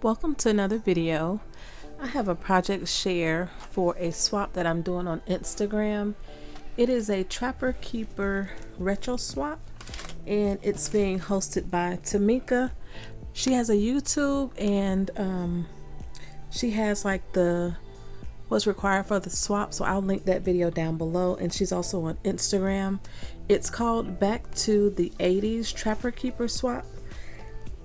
Welcome to another video. I have a project share for a swap that I'm doing on Instagram. It is a Trapper Keeper retro swap and it's being hosted by Tamika. She has a YouTube and she has like what's required for the swap, so I'll link that video down below, and she's also on Instagram. It's called Back to the 80's Trapper Keeper Swap,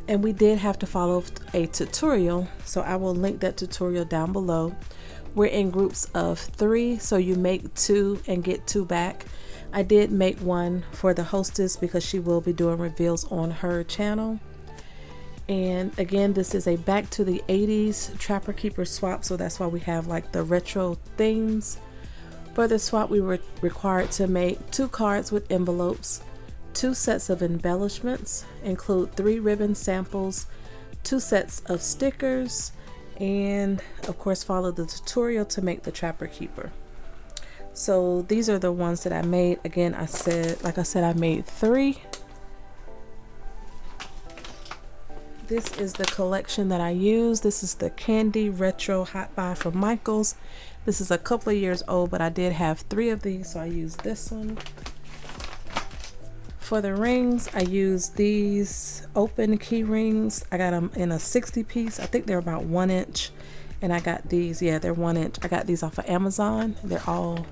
and we did have to follow a tutorial, so I will link that tutorial down below. We're in groups of 3, so you make 2 and get 2 back. I did make one for the hostess because she will be doing reveals on her channel. And again, this is a Back to the 80's Trapper Keeper swap, so that's why we have like the retro themes. For the swap, we were required to make 2 cards with envelopes, 2 sets of embellishments, include 3 ribbon samples, 2 sets of stickers, and of course follow the tutorial to make the Trapper Keeper. So these are the ones that I made. Again, like I said, I made 3. This is the collection that I use. This is the Candy Retro Hot Buy from Michaels. This is a couple of years old, but I did have 3 of these, so I used this one. For the rings, I used these open key rings. I got them in a 60 piece. I think they're about 1 inch. And I got these, yeah, they're 1 inch. I got these off of Amazon. They're all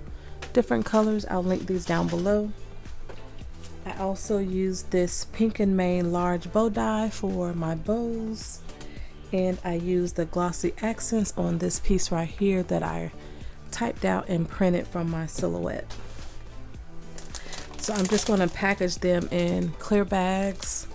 different colors. I'll link these down below. I also used this Pink and Mane large bow die for my bows, and I used the glossy accents on this piece right here that I typed out and printed from my silhouette. So I'm just going to package them in clear bags,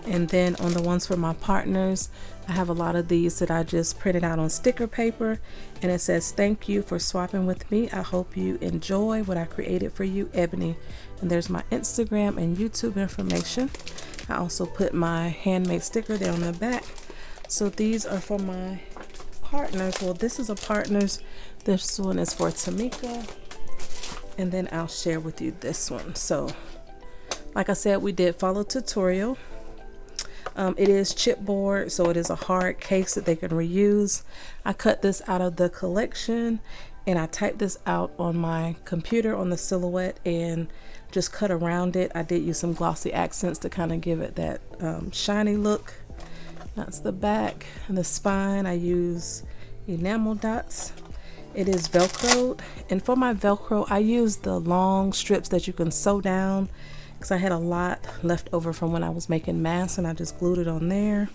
and then on the ones for my partners, I have a lot of these that I just printed out on sticker paper, and it says, "Thank you for swapping with me. I hope you enjoy what I created for you, Ebony." And there's my Instagram and YouTube information. I also put my handmade sticker there on the back. So these are for my partners. Well, this is a partner's. This one is for Tamika. And then I'll share with you this one. So like I said, we did follow tutorial. It is chipboard, so it is a hard case that they can reuse. I cut this out of the collection and I typed this out on my computer on the silhouette and just cut around it. I did use some glossy accents to kind of give it that shiny look. That's the back. And the spine, I use enamel dots. It is velcroed, and for my velcro I used the long strips that you can sew down because I had a lot left over from when I was making masks, and I just glued it on there.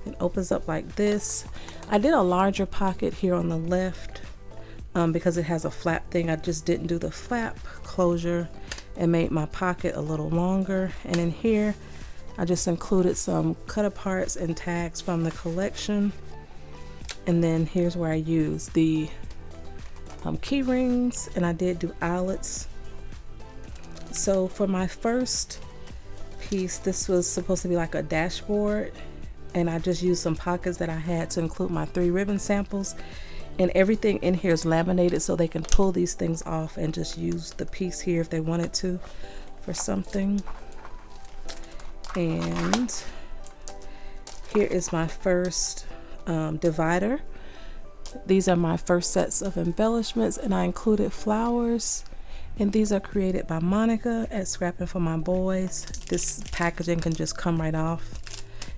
It opens up like this. I did a larger pocket here on the left because it has a flap thing. I just didn't do the flap closure and made my pocket a little longer. And in here I just included some cut aparts and tags from the collection. And then here's where I use the key rings, and I did do eyelets. So for my first piece, this was supposed to be like a dashboard, and I just used some pockets that I had to include my 3 ribbon samples, and everything in here is laminated so they can pull these things off and just use the piece here if they wanted to for something. And here is my first divider. These are my first sets of embellishments, and I included flowers, and these are created by Monica at Scrapping for My Boys. This packaging can just come right off.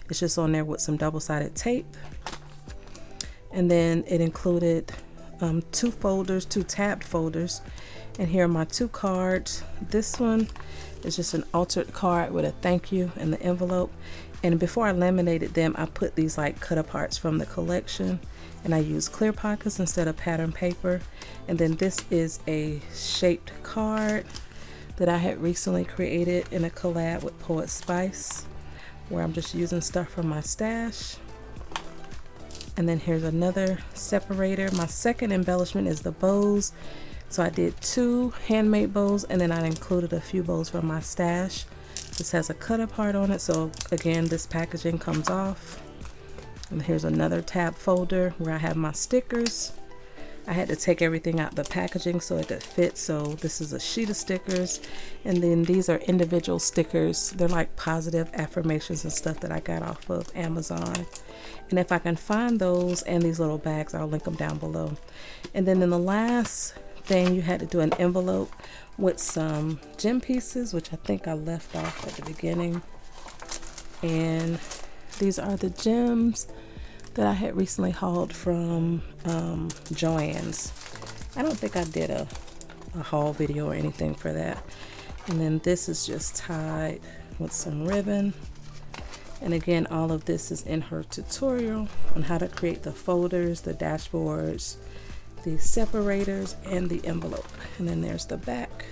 It's just on there with some double-sided tape. And then it included 2 folders, 2 tabbed folders, and here are my 2 cards. This one is just an altered card with a thank you in the envelope. And before I laminated them, I put these like cut aparts from the collection, and I used clear pockets instead of pattern paper. And then this is a shaped card that I had recently created in a collab with Poet Spice, where I'm just using stuff from my stash. And then here's another separator. My second embellishment is the bows. So I did 2 handmade bows, and then I included a few bows from my stash. This has a cut apart on it, so again, this packaging comes off. And here's another tab folder where I have my stickers. I had to take everything out the packaging so it could fit. So this is a sheet of stickers, and then these are individual stickers. They're like positive affirmations and stuff that I got off of Amazon. And if I can find those and these little bags, I'll link them down below. And then in the last thing, you had to do an envelope with some gem pieces, which I think I left off at the beginning. And these are the gems that I had recently hauled from Joann's. I don't think I did a haul video or anything for that. And then this is just tied with some ribbon. And again, all of this is in her tutorial on how to create the folders, the dashboards, the separators, and the envelope. And then there's the back.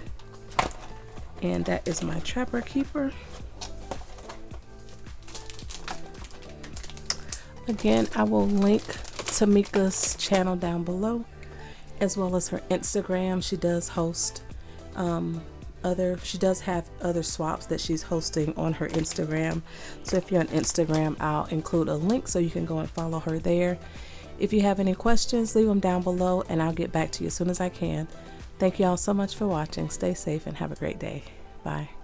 And that is my Trapper Keeper. Again, I will link Tamika's channel down below, as well as her Instagram. She does host she does have other swaps that she's hosting on her Instagram. So if you're on Instagram, I'll include a link so you can go and follow her there. If you have any questions, leave them down below and I'll get back to you as soon as I can. Thank you all so much for watching. Stay safe and have a great day. Bye.